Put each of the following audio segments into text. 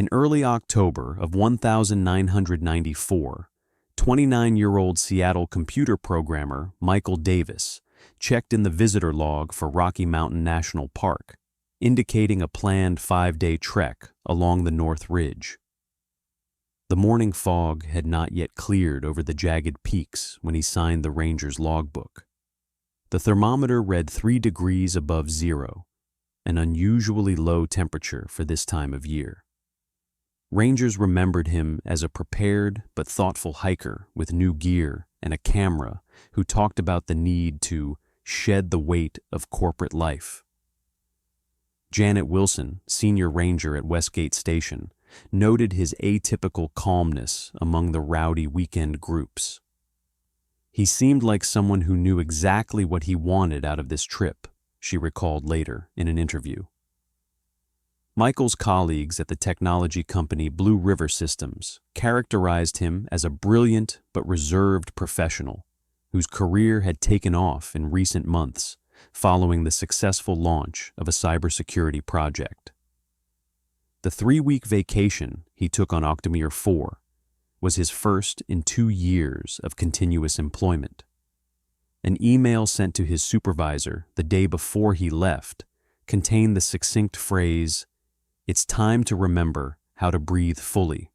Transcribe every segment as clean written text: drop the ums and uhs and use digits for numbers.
In early October of 1994, 29-year-old Seattle computer programmer Michael Davis checked in the visitor log for Rocky Mountain National Park, indicating a planned 5-day trek along the North Ridge. The morning fog had not yet cleared over the jagged peaks when he signed the ranger's logbook. The thermometer read 3 degrees above zero, an unusually low temperature for this time of year. Rangers remembered him as a prepared but thoughtful hiker with new gear and a camera who talked about the need to shed the weight of corporate life. Janet Wilson, senior ranger at Westgate Station, noted his atypical calmness among the rowdy weekend groups. He seemed like someone who knew exactly what he wanted out of this trip, she recalled later in an interview. Michael's colleagues at the technology company Blue River Systems characterized him as a brilliant but reserved professional whose career had taken off in recent months following the successful launch of a cybersecurity project. The 3-week vacation he took on Octomere 4 was his first in 2 years of continuous employment. An email sent to his supervisor the day before he left contained the succinct phrase, "It's time to remember how to breathe fully."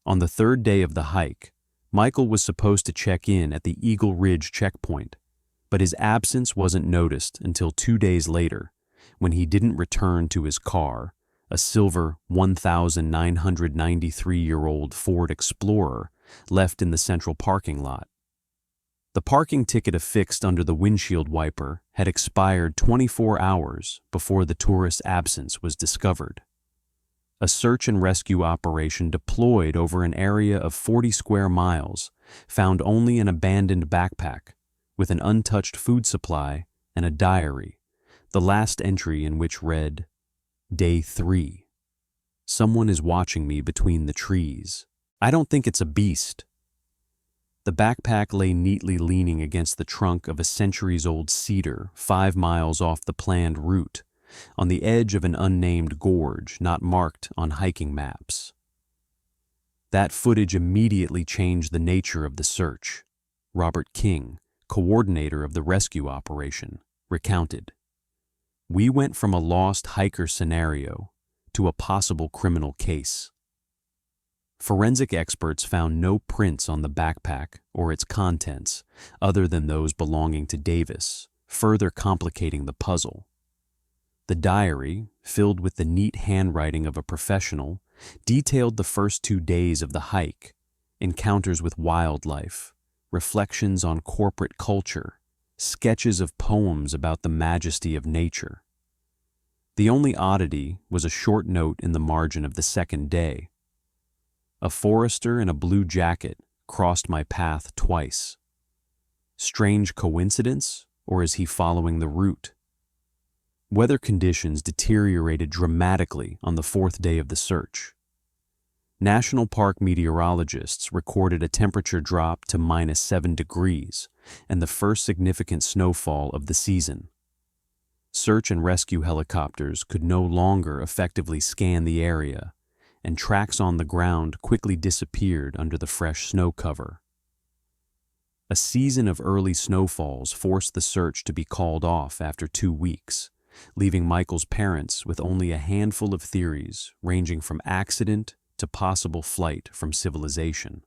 On the 3rd day of the hike, Michael was supposed to check in at the Eagle Ridge checkpoint, but his absence wasn't noticed until 2 days later, when he didn't return to his car, a silver 1,993-year-old Ford Explorer left in the central parking lot. The parking ticket affixed under the windshield wiper had expired 24 hours before the tourist's absence was discovered. A search and rescue operation deployed over an area of 40 square miles found only an abandoned backpack with an untouched food supply and a diary, the last entry in which read, "Day 3. Someone is watching me between the trees. I don't think it's a beast." The backpack lay neatly leaning against the trunk of a centuries-old cedar 5 miles off the planned route, on the edge of an unnamed gorge not marked on hiking maps. That footage immediately changed the nature of the search. Robert King, coordinator of the rescue operation, recounted, "We went from a lost hiker scenario to a possible criminal case. Forensic experts found no prints on the backpack or its contents other than those belonging to Davis, further complicating the puzzle. The diary, filled with the neat handwriting of a professional, detailed the first 2 days of the hike, encounters with wildlife, reflections on corporate culture, sketches of poems about the majesty of nature. The only oddity was a short note in the margin of the 2nd day. A forester in a blue jacket crossed my path twice. Strange coincidence, or is he following the route?" Weather conditions deteriorated dramatically on the 4th day of the search. National Park meteorologists recorded a temperature drop to -7 degrees and the first significant snowfall of the season. Search and rescue helicopters could no longer effectively scan the area, and tracks on the ground quickly disappeared under the fresh snow cover. A season of early snowfalls forced the search to be called off after 2 weeks, leaving Michael's parents with only a handful of theories ranging from accident to possible flight from civilization.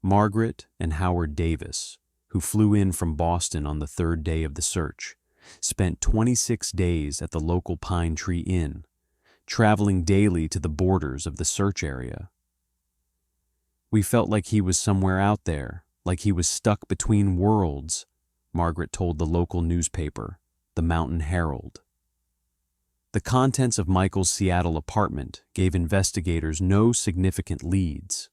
Margaret and Howard Davis, who flew in from Boston on the 3rd day of the search, spent 26 days at the local Pine Tree Inn, traveling daily to the borders of the search area. "We felt like he was somewhere out there, like he was stuck between worlds," Margaret told the local newspaper, the Mountain Herald. The contents of Michael's Seattle apartment gave investigators no significant leads.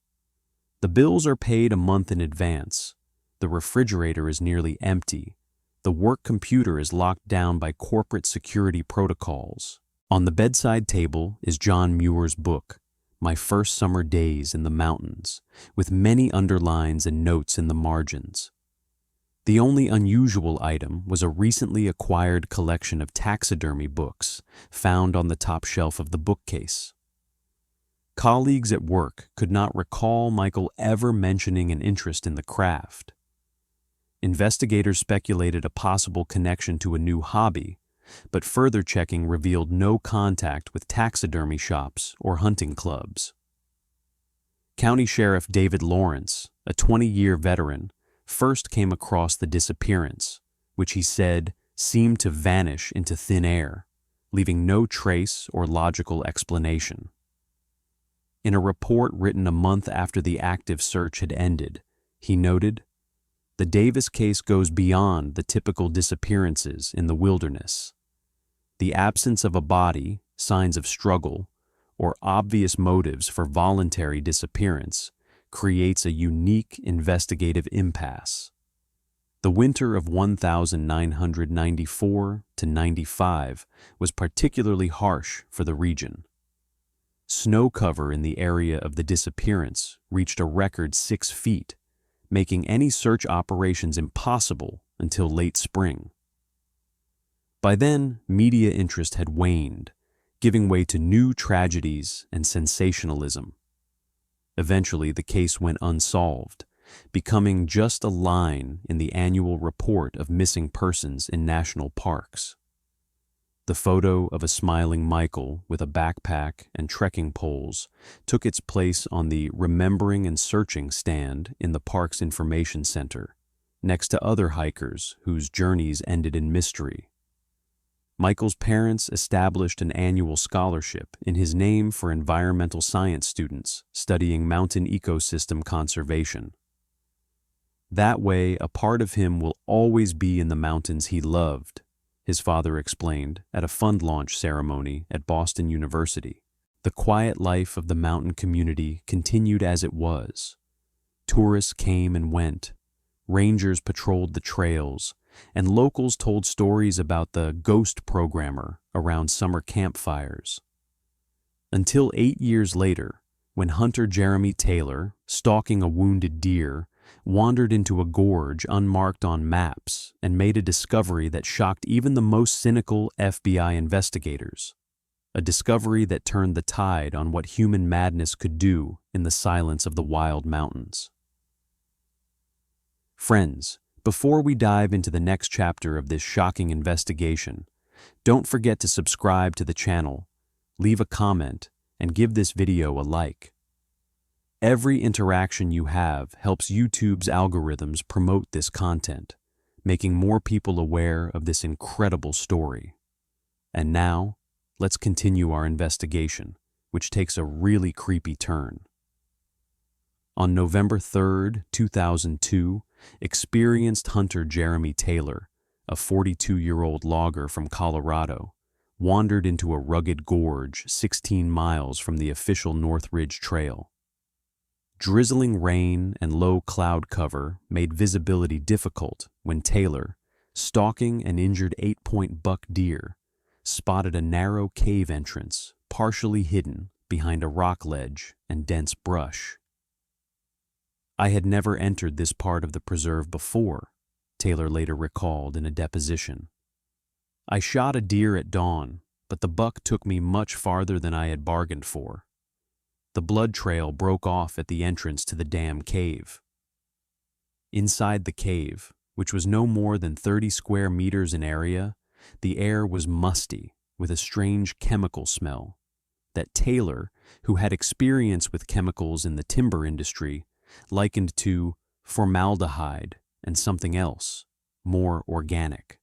The bills are paid a month in advance. The refrigerator is nearly empty. The work computer is locked down by corporate security protocols. On the bedside table is John Muir's book, My First Summer Days in the Mountains, with many underlines and notes in the margins. The only unusual item was a recently acquired collection of taxidermy books found on the top shelf of the bookcase. Colleagues at work could not recall Michael ever mentioning an interest in the craft. Investigators speculated a possible connection to a new hobby, but further checking revealed no contact with taxidermy shops or hunting clubs. County Sheriff David Lawrence, a 20-year veteran, first came across the disappearance, which he said seemed to vanish into thin air, leaving no trace or logical explanation. In a report written a month after the active search had ended, he noted, "The Davis case goes beyond the typical disappearances in the wilderness. The absence of a body, signs of struggle, or obvious motives for voluntary disappearance creates a unique investigative impasse. The winter of 1994 to 95 was particularly harsh for the region. Snow cover in the area of the disappearance reached a record 6 feet, making any search operations impossible until late spring. By then, media interest had waned, giving way to new tragedies and sensationalism. Eventually, the case went unsolved, becoming just a line in the annual report of missing persons in national parks. The photo of a smiling Michael with a backpack and trekking poles took its place on the Remembering and Searching stand in the park's information center, next to other hikers whose journeys ended in mystery. Michael's parents established an annual scholarship in his name for environmental science students studying mountain ecosystem conservation. That way, a part of him will always be in the mountains he loved, his father explained at a fund launch ceremony at Boston University. The quiet life of the mountain community continued as it was. Tourists came and went, rangers patrolled the trails, and locals told stories about the ghost programmer around summer campfires. Until 8 years later, when hunter Jeremy Taylor, stalking a wounded deer, wandered into a gorge unmarked on maps and made a discovery that shocked even the most cynical FBI investigators. A discovery that turned the tide on what human madness could do in the silence of the wild mountains. Friends, before we dive into the next chapter of this shocking investigation, don't forget to subscribe to the channel, leave a comment, and give this video a like. Every interaction you have helps YouTube's algorithms promote this content, making more people aware of this incredible story. And now, let's continue our investigation, which takes a really creepy turn. On November 3, 2002, experienced hunter Jeremy Taylor, a 42-year-old logger from Colorado, wandered into a rugged gorge 16 miles from the official North Ridge Trail. Drizzling rain and low cloud cover made visibility difficult when Taylor, stalking an injured 8-point buck deer, spotted a narrow cave entrance partially hidden behind a rock ledge and dense brush. "I had never entered this part of the preserve before," Taylor later recalled in a deposition. "I shot a deer at dawn, but the buck took me much farther than I had bargained for. The blood trail broke off at the entrance to the dam cave." Inside the cave, which was no more than 30 square meters in area, the air was musty with a strange chemical smell that Taylor, who had experience with chemicals in the timber industry, likened to formaldehyde and something else, more organic.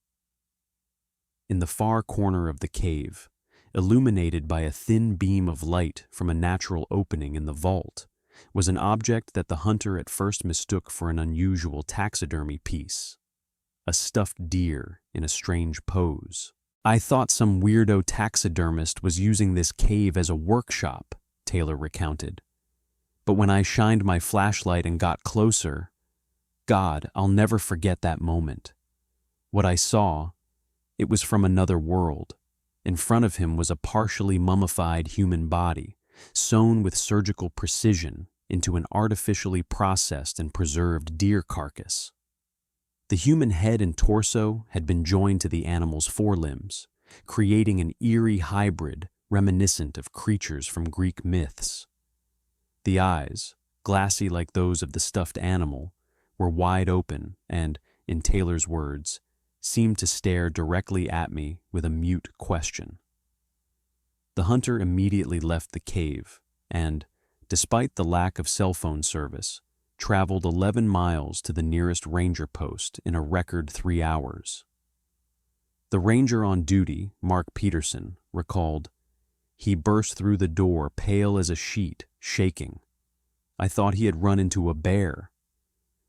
In the far corner of the cave, illuminated by a thin beam of light from a natural opening in the vault, was an object that the hunter at first mistook for an unusual taxidermy piece, a stuffed deer in a strange pose. "I thought some weirdo taxidermist was using this cave as a workshop," Taylor recounted. "But when I shined my flashlight and got closer, God, I'll never forget that moment. What I saw, it was from another world. In front of him was a partially mummified human body, sewn with surgical precision into an artificially processed and preserved deer carcass. The human head and torso had been joined to the animal's forelimbs, creating an eerie hybrid reminiscent of creatures from Greek myths. The eyes, glassy like those of the stuffed animal, were wide open and, in Taylor's words, seemed to stare directly at me with a mute question. The hunter immediately left the cave and, despite the lack of cell phone service, traveled 11 miles to the nearest ranger post in a record 3 hours. The ranger on duty, Mark Peterson, recalled, "He burst through the door pale as a sheet, shaking. I thought he had run into a bear.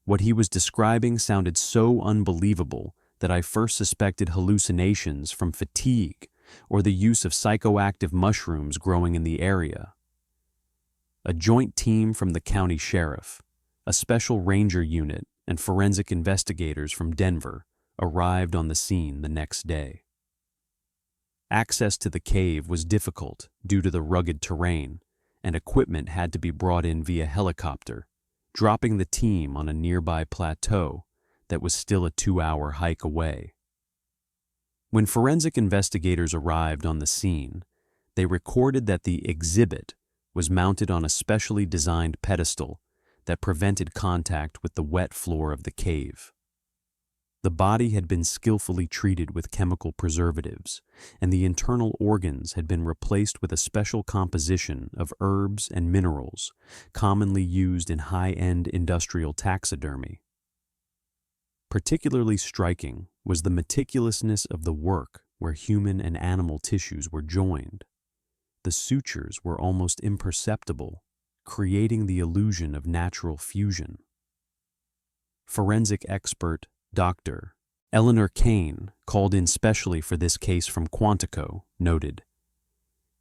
What he was describing sounded so unbelievable that I first suspected hallucinations from fatigue or the use of psychoactive mushrooms growing in the area." A joint team from the county sheriff, a special ranger unit, and forensic investigators from Denver arrived on the scene the next day. Access to the cave was difficult due to the rugged terrain, and equipment had to be brought in via helicopter, dropping the team on a nearby plateau that was still a 2-hour hike away. When forensic investigators arrived on the scene, they recorded that the exhibit was mounted on a specially designed pedestal that prevented contact with the wet floor of the cave. The body had been skillfully treated with chemical preservatives, and the internal organs had been replaced with a special composition of herbs and minerals commonly used in high-end industrial taxidermy. Particularly striking was the meticulousness of the work where human and animal tissues were joined. The sutures were almost imperceptible, creating the illusion of natural fusion. Forensic expert Dr. Eleanor Kane, called in specially for this case from Quantico, noted,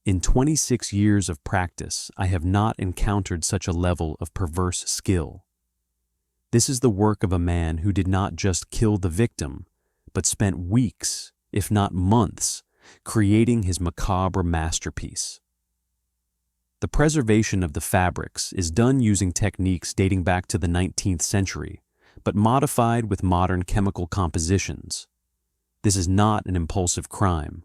"In 26 years of practice, I have not encountered such a level of perverse skill. This is the work of a man who did not just kill the victim, but spent weeks, if not months, creating his macabre masterpiece." The preservation of the fabrics is done using techniques dating back to the 19th century, but modified with modern chemical compositions. This is not an impulsive crime.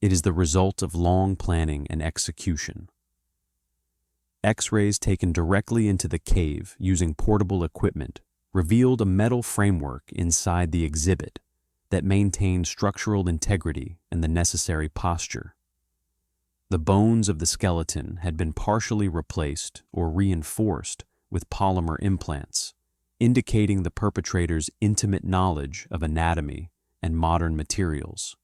It is the result of long planning and execution. X-rays taken directly into the cave using portable equipment revealed a metal framework inside the exhibit that maintained structural integrity and the necessary posture. The bones of the skeleton had been partially replaced or reinforced with polymer implants, indicating the perpetrator's intimate knowledge of anatomy and modern materials.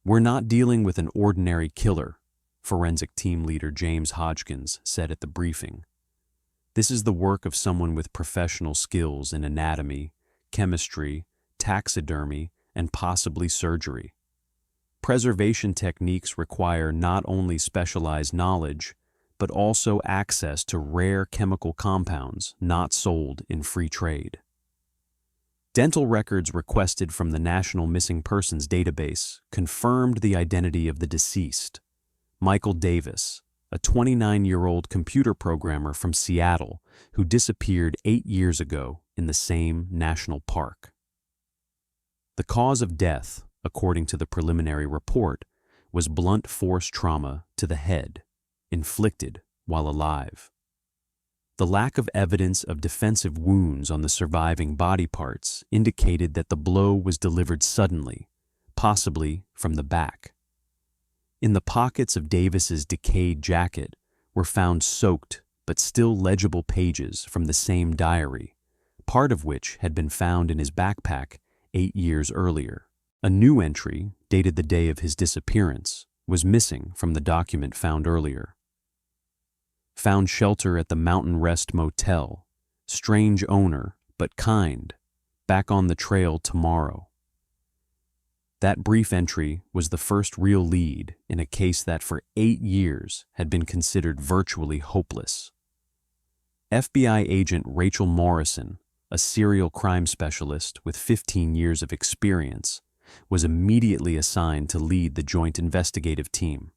"We're not dealing with an ordinary killer," forensic team leader James Hodgkins said at the briefing. "This is the work of someone with professional skills in anatomy, chemistry, taxidermy, and possibly surgery. Preservation techniques require not only specialized knowledge, but also access to rare chemical compounds not sold in free trade." Dental records requested from the National Missing Persons Database confirmed the identity of the deceased, Michael Davis, a 29-year-old computer programmer from Seattle who disappeared 8 years ago in the same national park. The cause of death, according to the preliminary report, was blunt force trauma to the head, inflicted while alive. The lack of evidence of defensive wounds on the surviving body parts indicated that the blow was delivered suddenly, possibly from the back. In the pockets of Davis's decayed jacket were found soaked but still legible pages from the same diary, part of which had been found in his backpack 8 years earlier. A new entry, dated the day of his disappearance, was missing from the document found earlier. "Found shelter at the Mountain Rest Motel. Strange owner, but kind. Back on the trail tomorrow." That brief entry was the first real lead in a case that for 8 years had been considered virtually hopeless. FBI agent Rachel Morrison, a serial crime specialist with 15 years of experience, was immediately assigned to lead the joint investigative team.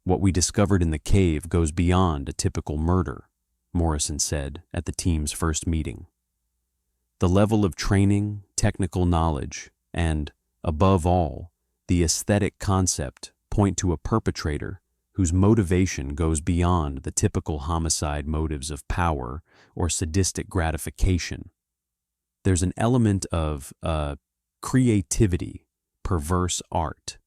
"What we discovered in the cave goes beyond a typical murder," Morrison said at the team's first meeting. "The level of training, technical knowledge, and, above all, the aesthetic concept point to a perpetrator whose motivation goes beyond the typical homicide motives of power or sadistic gratification. There's an element of creativity, perverse art.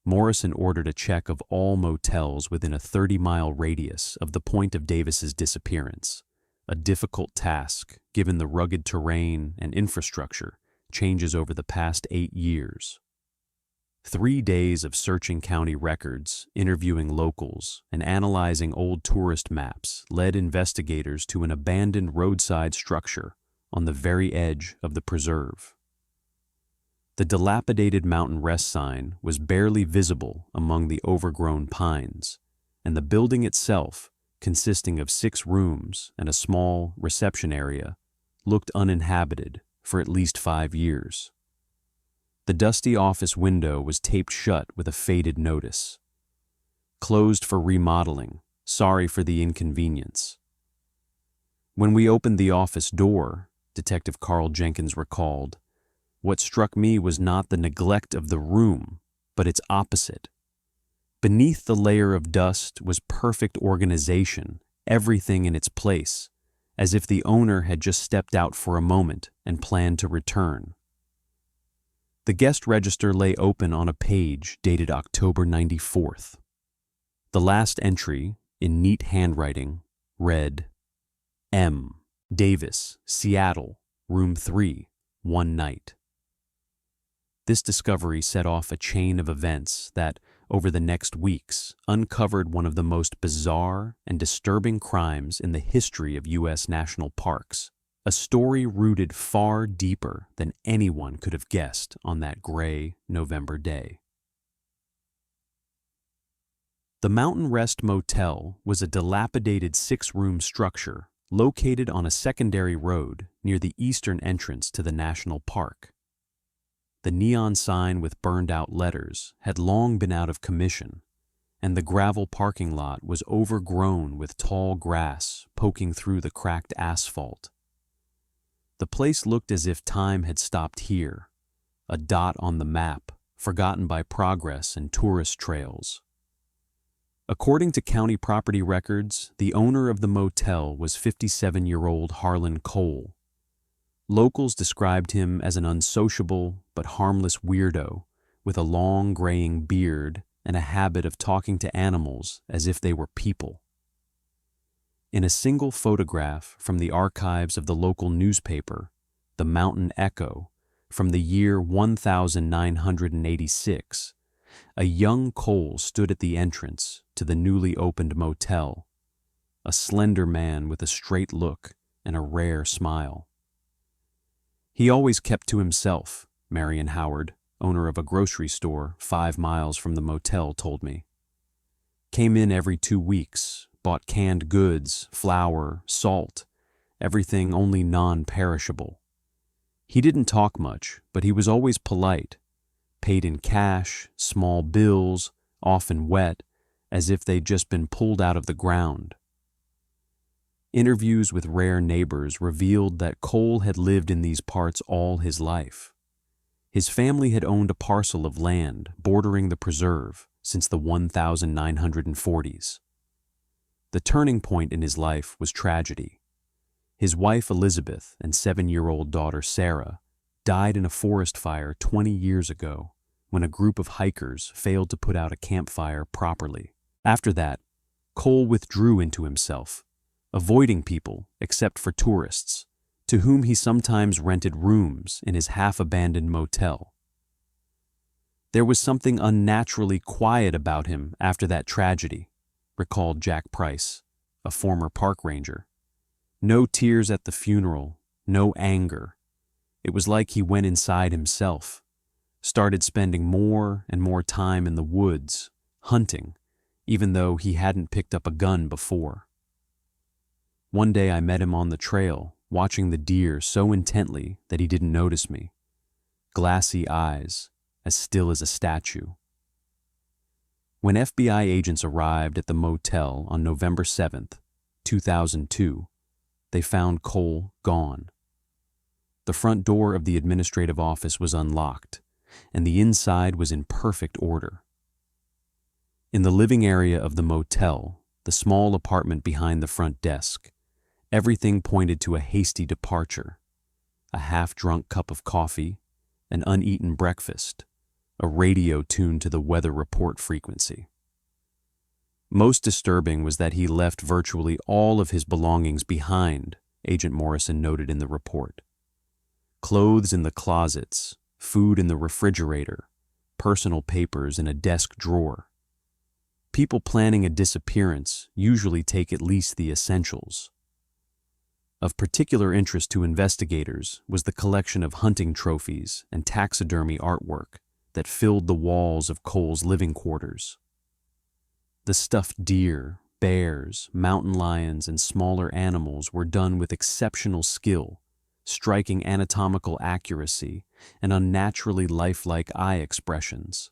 Morrison ordered a check of all motels within a 30-mile radius of the point of Davis's disappearance, a difficult task given the rugged terrain and infrastructure changes over the past 8 years. 3 days of searching county records, interviewing locals, and analyzing old tourist maps led investigators to an abandoned roadside structure on the very edge of the preserve. The dilapidated mountain rest sign was barely visible among the overgrown pines, and the building itself, consisting of 6 rooms and a small reception area, looked uninhabited for at least 5 years. The dusty office window was taped shut with a faded notice. Closed for remodeling, sorry for the inconvenience. When we opened the office door, Detective Carl Jenkins recalled, what struck me was not the neglect of the room, but its opposite. Beneath the layer of dust was perfect organization, everything in its place, as if the owner had just stepped out for a moment and planned to return. The guest register lay open on a page dated October 94th. The last entry, in neat handwriting, read, M. Davis, Seattle, Room 3, one night. This discovery set off a chain of events that, over the next weeks, uncovered one of the most bizarre and disturbing crimes in the history of U.S. national parks, a story rooted far deeper than anyone could have guessed on that gray November day. The Mountain Rest Motel was a dilapidated 6-room structure located on a secondary road near the eastern entrance to the national park. The neon sign with burned-out letters had long been out of commission, and the gravel parking lot was overgrown with tall grass poking through the cracked asphalt. The place looked as if time had stopped here, a dot on the map, forgotten by progress and tourist trails. According to county property records, the owner of the motel was 57-year-old Harlan Cole. Locals described him as an unsociable but harmless weirdo with a long graying beard and a habit of talking to animals as if they were people. In a single photograph from the archives of the local newspaper, the Mountain Echo, from the year 1986, a young Cole stood at the entrance to the newly opened motel, a slender man with a straight look and a rare smile. He always kept to himself, Marion Howard, owner of a grocery store 5 miles from the motel, told me. Came in every 2 weeks, bought canned goods, flour, salt, everything only non-perishable. He didn't talk much, but he was always polite, paid in cash, small bills, often wet, as if they'd just been pulled out of the ground. Interviews with rare neighbors revealed that Cole had lived in these parts all his life. His family had owned a parcel of land bordering the preserve since the 1940s. The turning point in his life was tragedy. His wife Elizabeth and 7-year-old daughter Sarah died in a forest fire 20 years ago when a group of hikers failed to put out a campfire properly. After that, Cole withdrew into himself, avoiding people except for tourists, to whom he sometimes rented rooms in his half-abandoned motel. There was something unnaturally quiet about him after that tragedy, recalled Jack Price, a former park ranger. No tears at the funeral, no anger. It was like he went inside himself, started spending more and more time in the woods, hunting, even though he hadn't picked up a gun before. One day I met him on the trail, watching the deer so intently that he didn't notice me. Glassy eyes, as still as a statue. When FBI agents arrived at the motel on November 7th, 2002, they found Cole gone. The front door of the administrative office was unlocked, and the inside was in perfect order. In the living area of the motel, the small apartment behind the front desk, everything pointed to a hasty departure. A half-drunk cup of coffee, an uneaten breakfast, a radio tuned to the weather report frequency. Most disturbing was that he left virtually all of his belongings behind, Agent Morrison noted in the report. Clothes in the closets, food in the refrigerator, personal papers in a desk drawer. People planning a disappearance usually take at least the essentials. Of particular interest to investigators was the collection of hunting trophies and taxidermy artwork that filled the walls of Cole's living quarters. The stuffed deer, bears, mountain lions, and smaller animals were done with exceptional skill, striking anatomical accuracy and unnaturally lifelike eye expressions.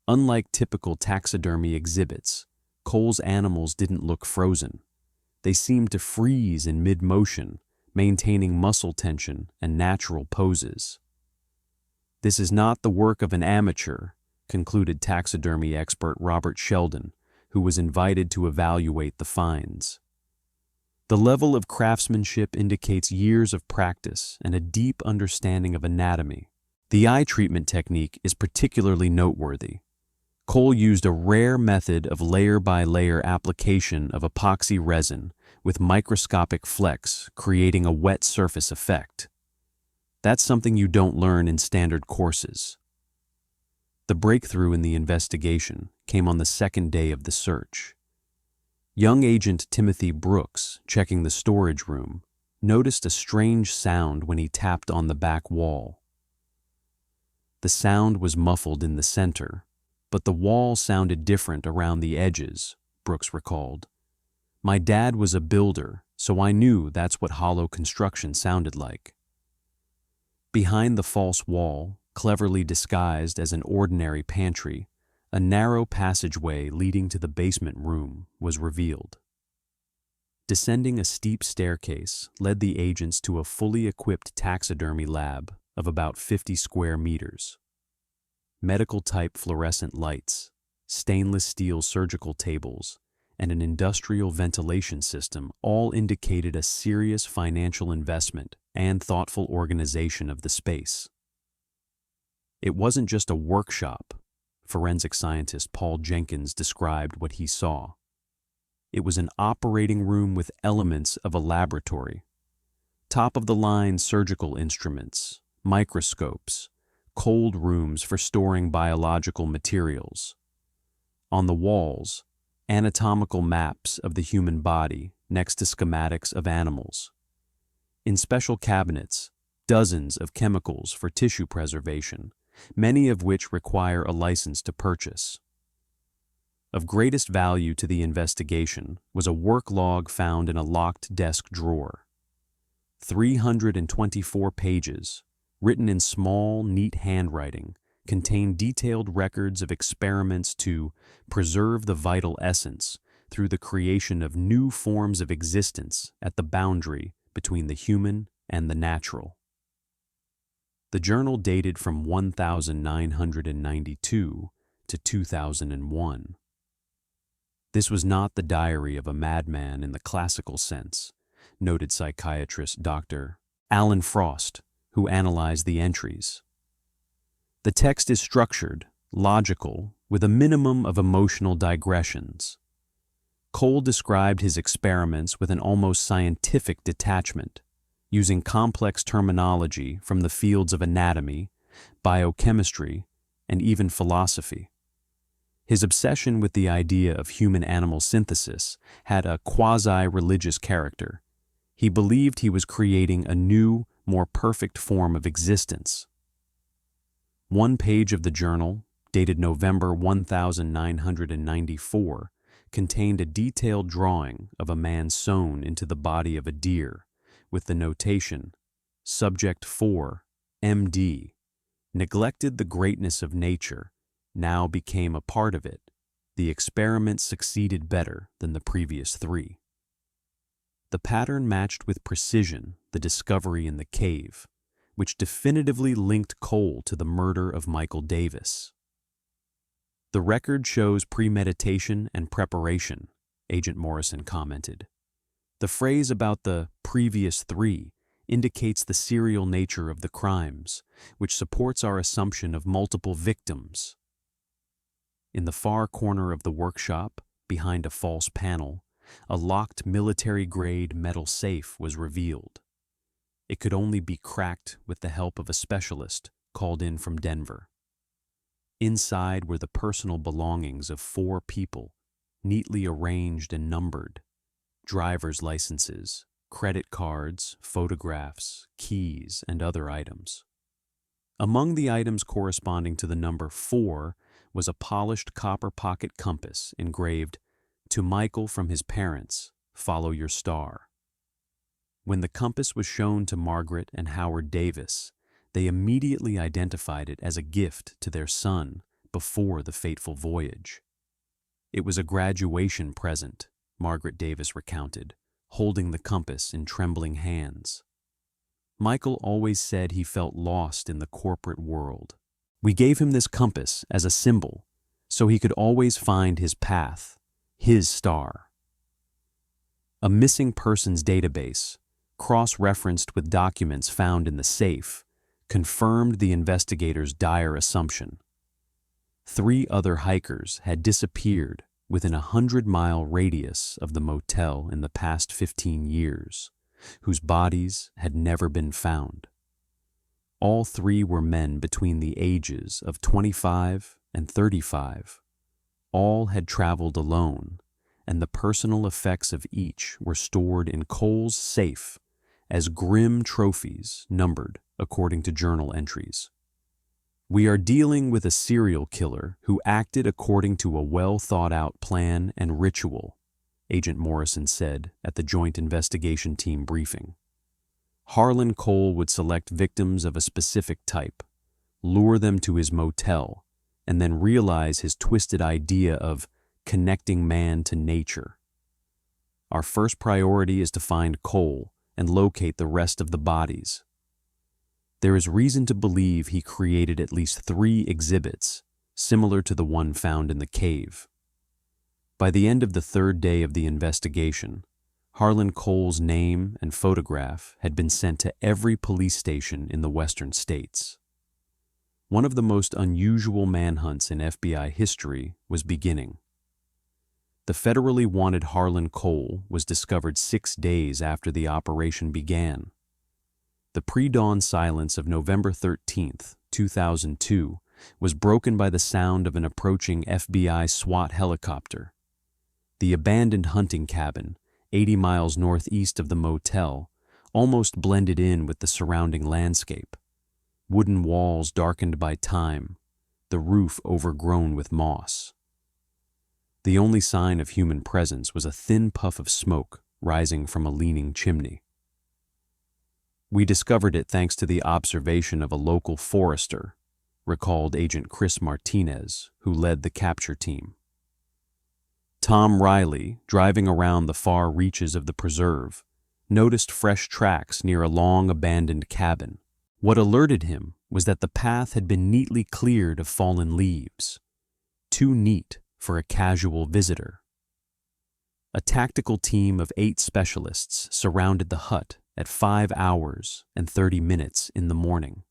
Unlike typical taxidermy exhibits, Cole's animals didn't look frozen. They seemed to freeze in mid-motion, maintaining muscle tension and natural poses. This is not the work of an amateur, concluded taxidermy expert Robert Sheldon, who was invited to evaluate the finds. The level of craftsmanship indicates years of practice and a deep understanding of anatomy. The eye treatment technique is particularly noteworthy. Cole used a rare method of layer-by-layer application of epoxy resin with microscopic flecks, creating a wet surface effect. That's something you don't learn in standard courses. The breakthrough in the investigation came on the second day of the search. Young Agent Timothy Brooks, checking the storage room, noticed a strange sound when he tapped on the back wall. The sound was muffled in the center, but the wall sounded different around the edges, Brooks recalled. My dad was a builder, so I knew that's what hollow construction sounded like. Behind the false wall, cleverly disguised as an ordinary pantry, a narrow passageway leading to the basement room was revealed. Descending a steep staircase led the agents to a fully equipped taxidermy lab of about 50 square meters. Medical-type fluorescent lights, stainless steel surgical tables, and an industrial ventilation system all indicated a serious financial investment and thoughtful organization of the space. It wasn't just a workshop, forensic scientist Paul Jenkins described what he saw. It was an operating room with elements of a laboratory. Top-of-the-line surgical instruments, microscopes, cold rooms for storing biological materials. On the walls, anatomical maps of the human body next to schematics of animals. In special cabinets, dozens of chemicals for tissue preservation, many of which require a license to purchase. Of greatest value to the investigation was a work log found in a locked desk drawer. 324 pages, written in small, neat handwriting, contain detailed records of experiments to preserve the vital essence through the creation of new forms of existence at the boundary between the human and the natural. The journal dated from 1992 to 2001. This was not the diary of a madman in the classical sense, noted psychiatrist Dr. Alan Frost, who analyzed the entries. The text is structured, logical, with a minimum of emotional digressions. Cole described his experiments with an almost scientific detachment, using complex terminology from the fields of anatomy, biochemistry, and even philosophy. His obsession with the idea of human-animal synthesis had a quasi-religious character. He believed he was creating a new, more perfect form of existence. One page of the journal, dated November 1994, contained a detailed drawing of a man sewn into the body of a deer, with the notation, Subject 4, MD, neglected the greatness of nature, now became a part of it. The experiment succeeded better than the previous 3. The pattern matched with precision the discovery in the cave, which definitively linked Cole to the murder of Michael Davis. The record shows premeditation and preparation, Agent Morrison commented. The phrase about the previous three indicates the serial nature of the crimes, which supports our assumption of multiple victims. In the far corner of the workshop, behind a false panel, a locked military-grade metal safe was revealed. It could only be cracked with the help of a specialist called in from Denver. Inside were the personal belongings of 4 people, neatly arranged and numbered: driver's licenses, credit cards, photographs, keys, and other items. Among the items corresponding to the number 4 was a polished copper pocket compass engraved, "To Michael from his parents, follow your star." When the compass was shown to Margaret and Howard Davis, they immediately identified it as a gift to their son before the fateful voyage. It was a graduation present, Margaret Davis recounted, holding the compass in trembling hands. Michael always said he felt lost in the corporate world. We gave him this compass as a symbol, so he could always find his path, his star. A missing persons database, cross-referenced with documents found in the safe, confirmed the investigators' dire assumption. 3 other hikers had disappeared within a 100-mile radius of the motel in the past 15 years, whose bodies had never been found. All 3 were men between the ages of 25 and 35. All had traveled alone, and the personal effects of each were stored in Cole's safe as grim trophies numbered according to journal entries. "We are dealing with a serial killer who acted according to a well-thought-out plan and ritual," Agent Morrison said at the Joint Investigation Team briefing. Harlan Cole would select victims of a specific type, lure them to his motel, and then realize his twisted idea of connecting man to nature. "Our first priority is to find Cole and locate the rest of the bodies. There is reason to believe he created at least 3 exhibits, similar to the one found in the cave." By the end of the 3rd day of the investigation, Harlan Cole's name and photograph had been sent to every police station in the western states. One of the most unusual manhunts in FBI history was beginning. The federally wanted Harlan Cole was discovered 6 days after the operation began. The pre-dawn silence of November 13, 2002, was broken by the sound of an approaching FBI SWAT helicopter. The abandoned hunting cabin, 80 miles northeast of the motel, almost blended in with the surrounding landscape. Wooden walls darkened by time, the roof overgrown with moss. The only sign of human presence was a thin puff of smoke rising from a leaning chimney. "We discovered it thanks to the observation of a local forester," recalled Agent Chris Martinez, who led the capture team. Tom Riley, driving around the far reaches of the preserve, noticed fresh tracks near a long abandoned cabin. What alerted him was that the path had been neatly cleared of fallen leaves, too neat for a casual visitor. A tactical team of 8 specialists surrounded the hut at 5 hours and 30 minutes in the morning.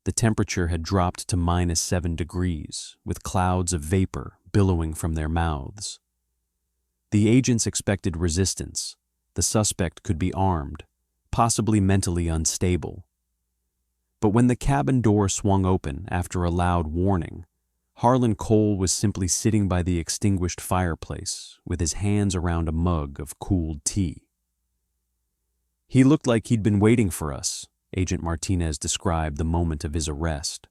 The temperature had dropped to -7 degrees, with clouds of vapor billowing from their mouths. The agents expected resistance. The suspect could be armed, possibly mentally unstable. But when the cabin door swung open after a loud warning, Harlan Cole was simply sitting by the extinguished fireplace with his hands around a mug of cooled tea. "He looked like he'd been waiting for us," Agent Martinez described the moment of his arrest.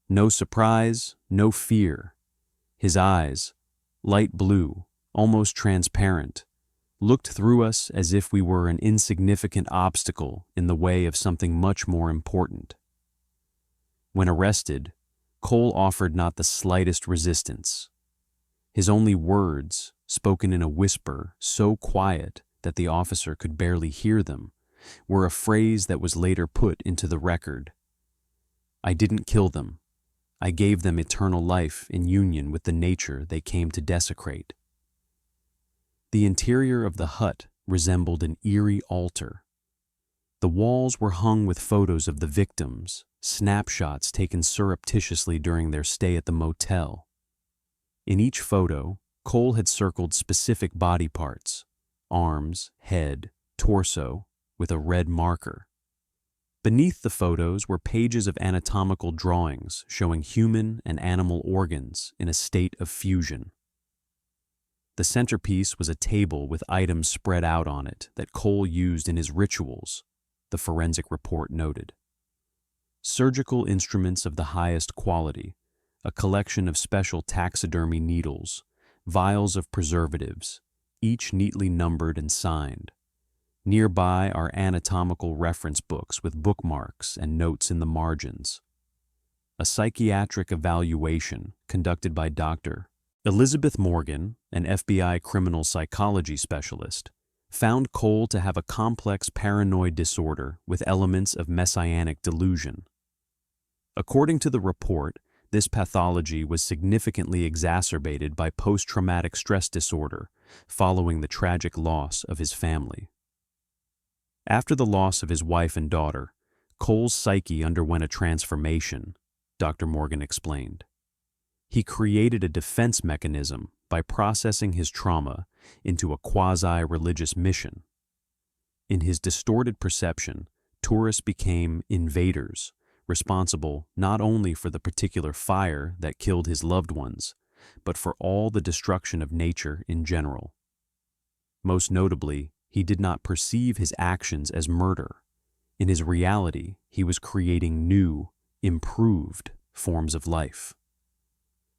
"No surprise, no fear. His eyes, light blue, almost transparent, looked through us as if we were an insignificant obstacle in the way of something much more important." When arrested, Cole offered not the slightest resistance. His only words, spoken in a whisper so quiet that the officer could barely hear them, were a phrase that was later put into the record. "I didn't kill them. I gave them eternal life in union with the nature they came to desecrate. The interior of the hut resembled an eerie altar. The walls were hung with photos of the victims, snapshots taken surreptitiously during their stay at the motel. In each photo, Cole had circled specific body parts, arms, head, torso, with a red marker. Beneath the photos were pages of anatomical drawings showing human and animal organs in a state of fusion. The centerpiece was a table with items spread out on it that Cole used in his rituals, the forensic report noted. Surgical instruments of the highest quality, a collection of special taxidermy needles, vials of preservatives, each neatly numbered and signed. Nearby are anatomical reference books with bookmarks and notes in the margins. A psychiatric evaluation conducted by Dr. Elizabeth Morgan, an FBI criminal psychology specialist, found Cole to have a complex paranoid disorder with elements of messianic delusion. According to the report, this pathology was significantly exacerbated by post-traumatic stress disorder following the tragic loss of his family. After the loss of his wife and daughter, Cole's psyche underwent a transformation, Dr. Morgan explained. He created a defense mechanism by processing his trauma into a quasi-religious mission. In his distorted perception, tourists became invaders, responsible not only for the particular fire that killed his loved ones, but for all the destruction of nature in general. Most notably, he did not perceive his actions as murder. In his reality, he was creating new, improved forms of life.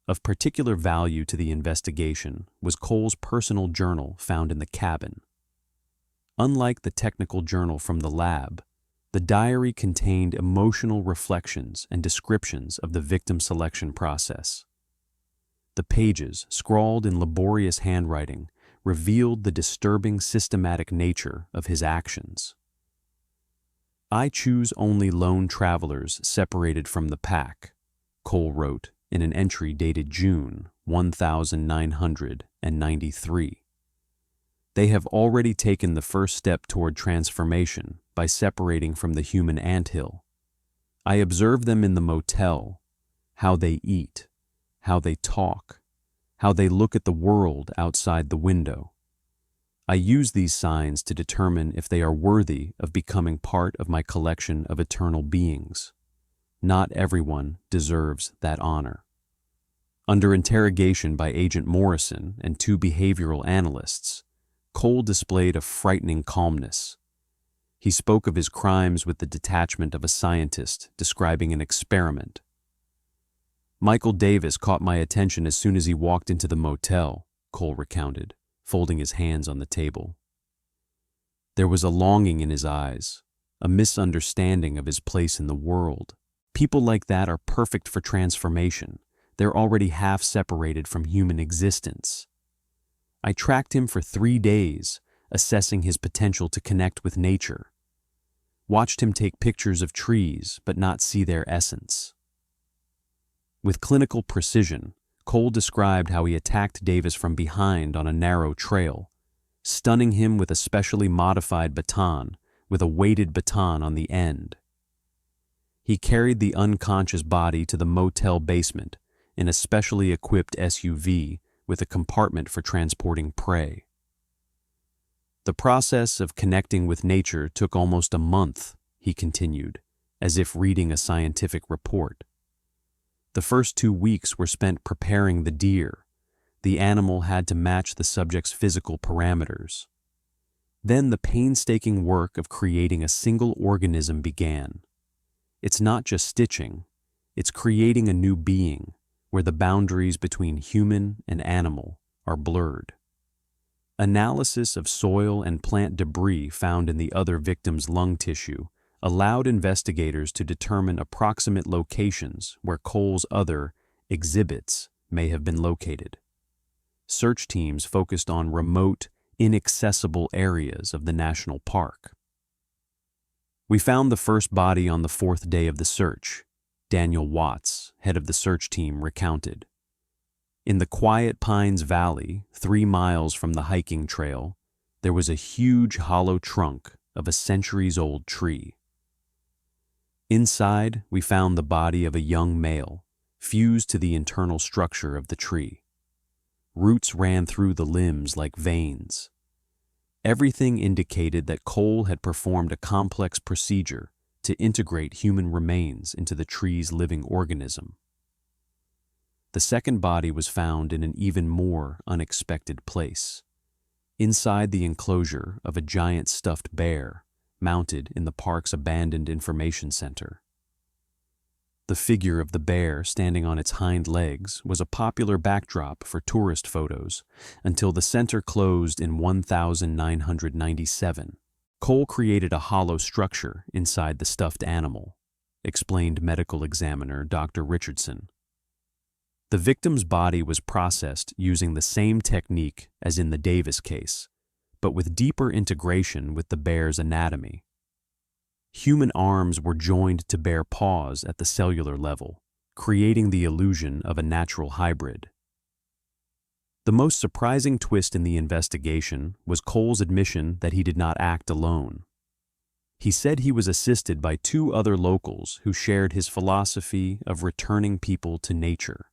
Of particular value to the investigation was Cole's personal journal found in the cabin. Unlike the technical journal from the lab, the diary contained emotional reflections and descriptions of the victim selection process. The pages, scrawled in laborious handwriting, revealed the disturbing systematic nature of his actions. "I choose only lone travelers separated from the pack," Cole wrote in an entry dated June 1993. "They have already taken the first step toward transformation by separating from the human anthill. I observe them in the motel, how they eat, how they talk, how they look at the world outside the window. I use these signs to determine if they are worthy of becoming part of my collection of eternal beings. Not everyone deserves that honor." Under interrogation by Agent Morrison and two behavioral analysts, Cole displayed a frightening calmness. He spoke of his crimes with the detachment of a scientist describing an experiment. "Michael Davis caught my attention as soon as he walked into the motel," Cole recounted, folding his hands on the table. There was a longing in his eyes, a misunderstanding of his place in the world. People like that are perfect for transformation. They're already half separated from human existence. I tracked him for 3 days, assessing his potential to connect with nature. Watched him take pictures of trees, but not see their essence. With clinical precision, Cole described how he attacked Davis from behind on a narrow trail, stunning him with a specially modified baton, with a weighted baton on the end. He carried the unconscious body to the motel basement in a specially equipped SUV with a compartment for transporting prey. "The process of connecting with nature took almost a month," he continued, as if reading a scientific report. "The first 2 weeks were spent preparing the deer. The animal had to match the subject's physical parameters. Then the painstaking work of creating a single organism began. It's not just stitching, it's creating a new being, where the boundaries between human and animal are blurred. Analysis of soil and plant debris found in the other victim's lung tissue allowed investigators to determine approximate locations where Cole's other exhibits may have been located. Search teams focused on remote, inaccessible areas of the national park. We found the first body on the 4th day of the search, Daniel Watts, head of the search team, recounted. In the quiet Pines Valley, 3 miles from the hiking trail, there was a huge hollow trunk of a centuries-old tree. Inside, we found the body of a young male, fused to the internal structure of the tree. Roots ran through the limbs like veins. Everything indicated that Cole had performed a complex procedure to integrate human remains into the tree's living organism. The second body was found in an even more unexpected place, inside the enclosure of a giant stuffed bear mounted in the park's abandoned information center. The figure of the bear standing on its hind legs was a popular backdrop for tourist photos until the center closed in 1997. Cole created a hollow structure inside the stuffed animal, explained medical examiner Dr. Richardson. The victim's body was processed using the same technique as in the Davis case, but with deeper integration with the bear's anatomy. Human arms were joined to bear paws at the cellular level, creating the illusion of a natural hybrid. The most surprising twist in the investigation was Cole's admission that he did not act alone. He said he was assisted by 2 other locals who shared his philosophy of returning people to nature.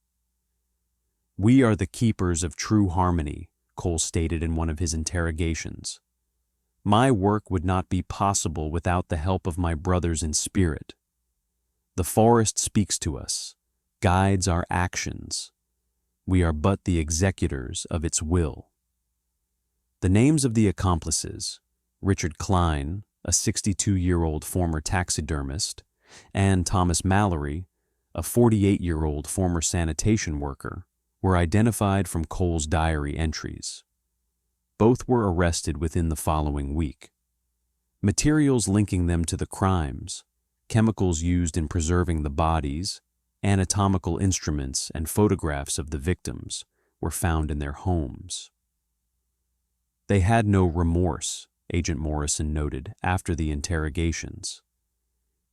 "We are the keepers of true harmony," Cole stated in one of his interrogations. "My work would not be possible without the help of my brothers in spirit. The forest speaks to us, guides our actions. We are but the executors of its will." The names of the accomplices, Richard Klein, a 62-year-old former taxidermist, and Thomas Mallory, a 48-year-old former sanitation worker, were identified from Cole's diary entries. Both were arrested within the following week. Materials linking them to the crimes, chemicals used in preserving the bodies, anatomical instruments, and photographs of the victims were found in their homes. They had no remorse, Agent Morrison noted after the interrogations.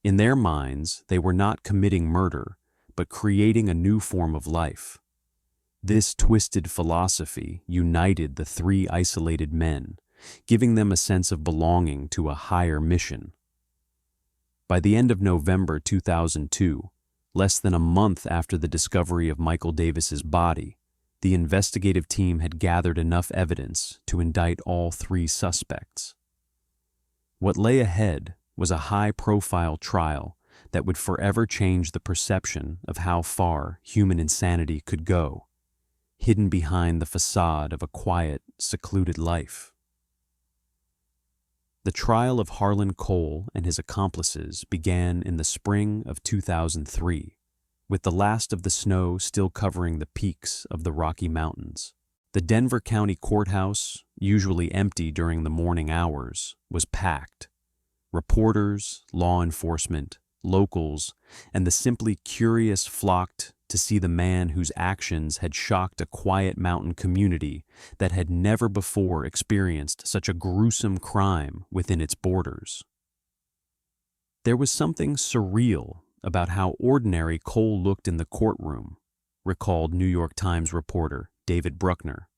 In their minds, they were not committing murder, but creating a new form of life. This twisted philosophy united the 3 isolated men, giving them a sense of belonging to a higher mission. By the end of November 2002, less than a month after the discovery of Michael Davis's body, the investigative team had gathered enough evidence to indict all 3 suspects. What lay ahead was a high-profile trial that would forever change the perception of how far human insanity could go, hidden behind the facade of a quiet, secluded life. The trial of Harlan Cole and his accomplices began in the spring of 2003, with the last of the snow still covering the peaks of the Rocky Mountains. The Denver County Courthouse, usually empty during the morning hours, was packed. Reporters, law enforcement, locals, and the simply curious flocked to see the man whose actions had shocked a quiet mountain community that had never before experienced such a gruesome crime within its borders. There was something surreal about how ordinary Cole looked in the courtroom, recalled New York Times reporter David Bruckner.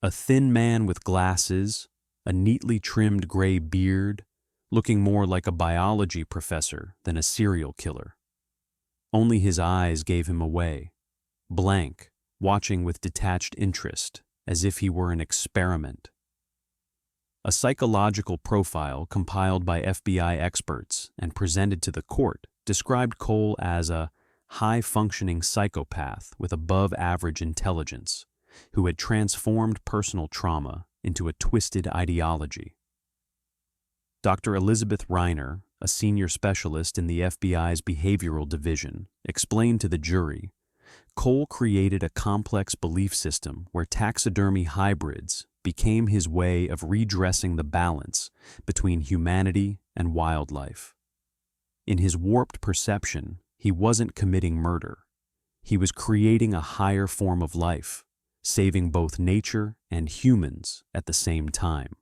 A thin man with glasses, a neatly trimmed gray beard, looking more like a biology professor than a serial killer. Only his eyes gave him away, blank, watching with detached interest, as if he were an experiment. A psychological profile compiled by FBI experts and presented to the court described Cole as a high-functioning psychopath with above-average intelligence who had transformed personal trauma into a twisted ideology. Dr. Elizabeth Reiner, a senior specialist in the FBI's behavioral division, explained to the jury, Cole created a complex belief system where taxidermy hybrids became his way of redressing the balance between humanity and wildlife. In his warped perception, he wasn't committing murder. He was creating a higher form of life, saving both nature and humans at the same time.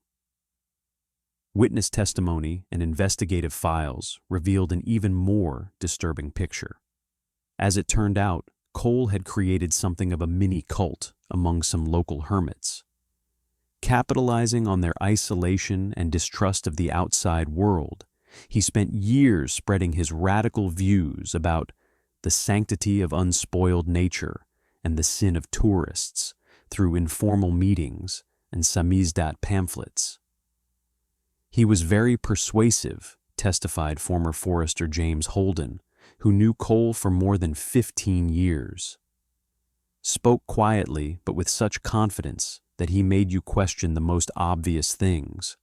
Witness testimony and investigative files revealed an even more disturbing picture. As it turned out, Cole had created something of a mini cult among some local hermits. Capitalizing on their isolation and distrust of the outside world, he spent years spreading his radical views about the sanctity of unspoiled nature and the sin of tourists through informal meetings and samizdat pamphlets. He was very persuasive, testified former forester James Holden, who knew Cole for more than 15 years. Spoke quietly but with such confidence that he made you question the most obvious things.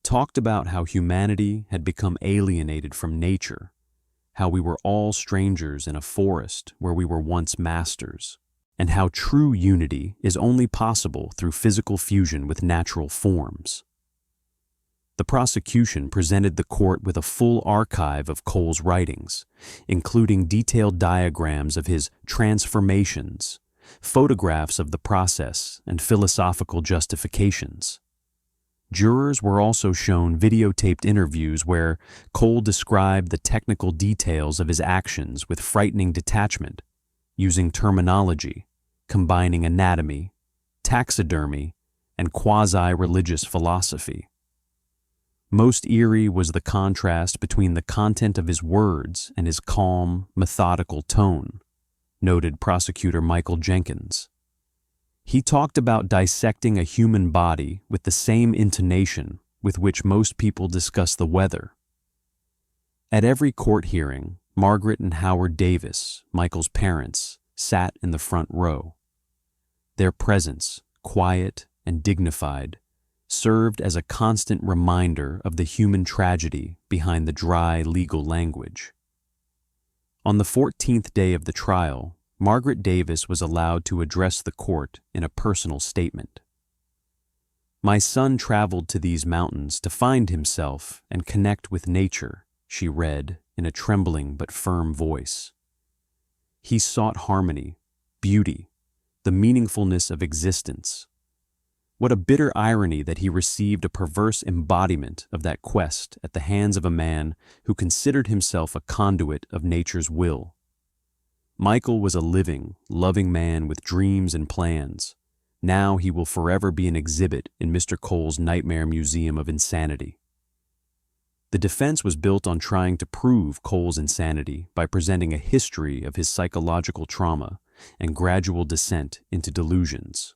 Talked about how humanity had become alienated from nature, how we were all strangers in a forest where we were once masters, and how true unity is only possible through physical fusion with natural forms. The prosecution presented the court with a full archive of Cole's writings, including detailed diagrams of his transformations, photographs of the process, and philosophical justifications. Jurors were also shown videotaped interviews where Cole described the technical details of his actions with frightening detachment, using terminology, combining anatomy, taxidermy, and quasi-religious philosophy. Most eerie was the contrast between the content of his words and his calm, methodical tone, noted prosecutor Michael Jenkins. He talked about dissecting a human body with the same intonation with which most people discuss the weather. At every court hearing, Margaret and Howard Davis, Michael's parents, sat in the front row. Their presence, quiet and dignified, served as a constant reminder of the human tragedy behind the dry legal language. On the 14th day of the trial, Margaret Davis was allowed to address the court in a personal statement. "My son traveled to these mountains to find himself and connect with nature," she read in a trembling but firm voice. "He sought harmony, beauty, the meaningfulness of existence. What a bitter irony that he received a perverse embodiment of that quest at the hands of a man who considered himself a conduit of nature's will. Michael was a living, loving man with dreams and plans. Now he will forever be an exhibit in Mr. Cole's nightmare museum of insanity." The defense was built on trying to prove Cole's insanity by presenting a history of his psychological trauma and gradual descent into delusions.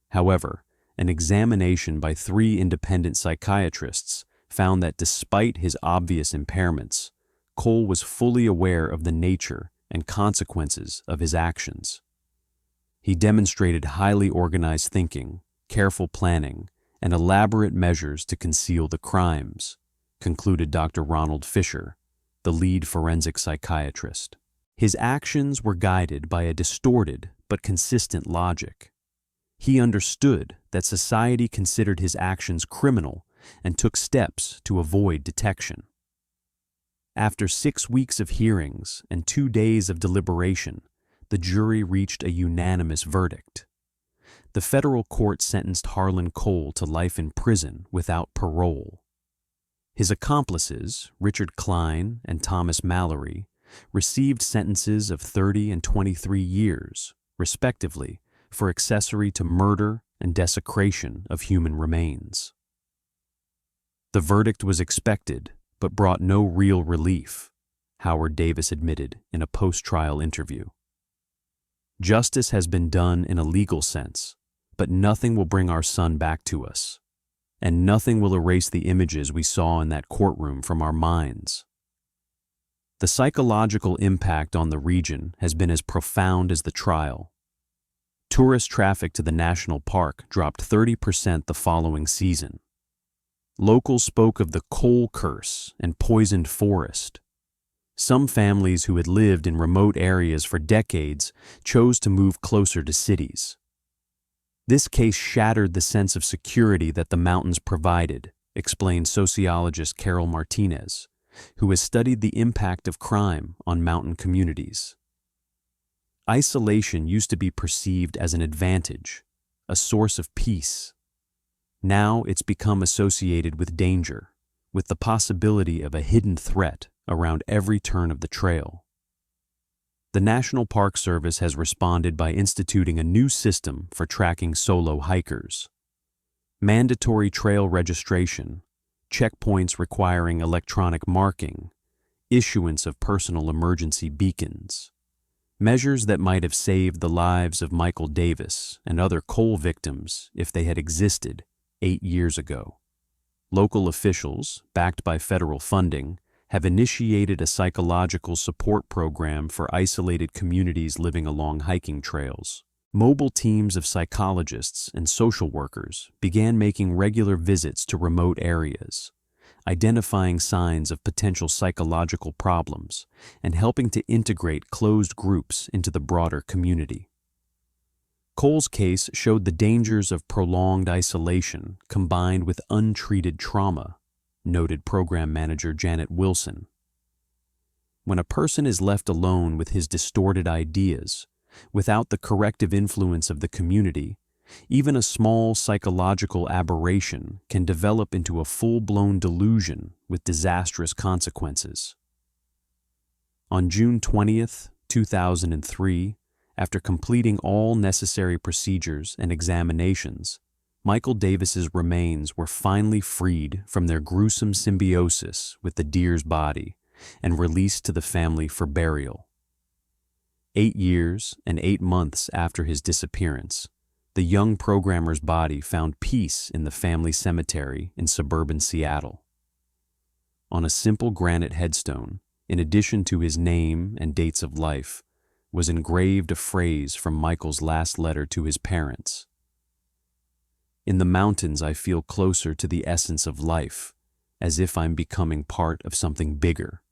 However, an examination by 3 independent psychiatrists found that despite his obvious impairments, Cole was fully aware of the nature and consequences of his actions. He demonstrated highly organized thinking, careful planning, and elaborate measures to conceal the crimes, concluded Dr. Ronald Fisher, the lead forensic psychiatrist. His actions were guided by a distorted but consistent logic. He understood that society considered his actions criminal and took steps to avoid detection. After 6 weeks of hearings and 2 days of deliberation, the jury reached a unanimous verdict. The federal court sentenced Harlan Cole to life in prison without parole. His accomplices, Richard Klein and Thomas Mallory, received sentences of 30 and 23 years, respectively, for accessory to murder and desecration of human remains. The verdict was expected, but brought no real relief, Howard Davis admitted in a post-trial interview. "Justice has been done in a legal sense, but nothing will bring our son back to us, and nothing will erase the images we saw in that courtroom from our minds." The psychological impact on the region has been as profound as the trial. Tourist traffic to the national park dropped 30% the following season. Locals spoke of the Cole curse and poisoned forest. Some families who had lived in remote areas for decades chose to move closer to cities. This case shattered the sense of security that the mountains provided, explained sociologist Carol Martinez, who has studied the impact of crime on mountain communities. Isolation used to be perceived as an advantage, a source of peace. Now it's become associated with danger, with the possibility of a hidden threat around every turn of the trail. The National Park Service has responded by instituting a new system for tracking solo hikers. Mandatory trail registration, checkpoints requiring electronic marking, issuance of personal emergency beacons. Measures that might have saved the lives of Michael Davis and other coal victims if they had existed 8 years ago. Local officials, backed by federal funding, have initiated a psychological support program for isolated communities living along hiking trails. Mobile teams of psychologists and social workers began making regular visits to remote areas, identifying signs of potential psychological problems and helping to integrate closed groups into the broader community. Cole's case showed the dangers of prolonged isolation combined with untreated trauma, noted program manager Janet Wilson. When a person is left alone with his distorted ideas, without the corrective influence of the community, even a small psychological aberration can develop into a full-blown delusion with disastrous consequences. On June 20th, 2003, after completing all necessary procedures and examinations, Michael Davis's remains were finally freed from their gruesome symbiosis with the deer's body and released to the family for burial. 8 years and 8 months after his disappearance, the young programmer's body found peace in the family cemetery in suburban Seattle. On a simple granite headstone, in addition to his name and dates of life, was engraved a phrase from Michael's last letter to his parents. "In the mountains I feel closer to the essence of life, as if I'm becoming part of something bigger."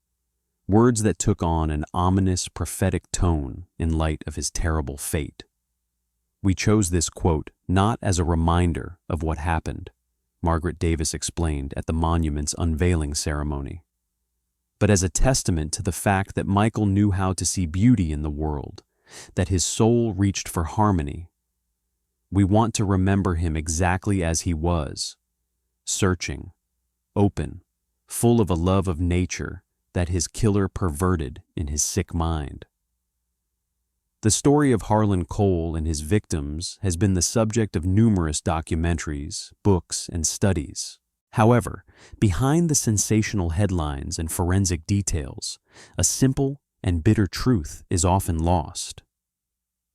Words that took on an ominous, prophetic tone in light of his terrible fate. We chose this quote not as a reminder of what happened, Margaret Davis explained at the monument's unveiling ceremony, but as a testament to the fact that Michael knew how to see beauty in the world, that his soul reached for harmony. We want to remember him exactly as he was, searching, open, full of a love of nature that his killer perverted in his sick mind. The story of Harlan Cole and his victims has been the subject of numerous documentaries, books, and studies. However, behind the sensational headlines and forensic details, a simple and bitter truth is often lost.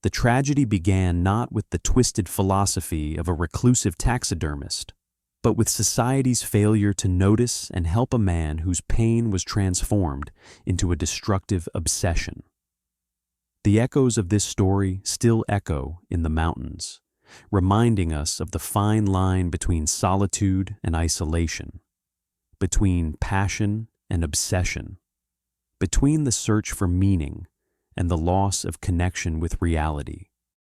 The tragedy began not with the twisted philosophy of a reclusive taxidermist, but with society's failure to notice and help a man whose pain was transformed into a destructive obsession. The echoes of this story still echo in the mountains, reminding us of the fine line between solitude and isolation, between passion and obsession, between the search for meaning and the loss of connection with reality.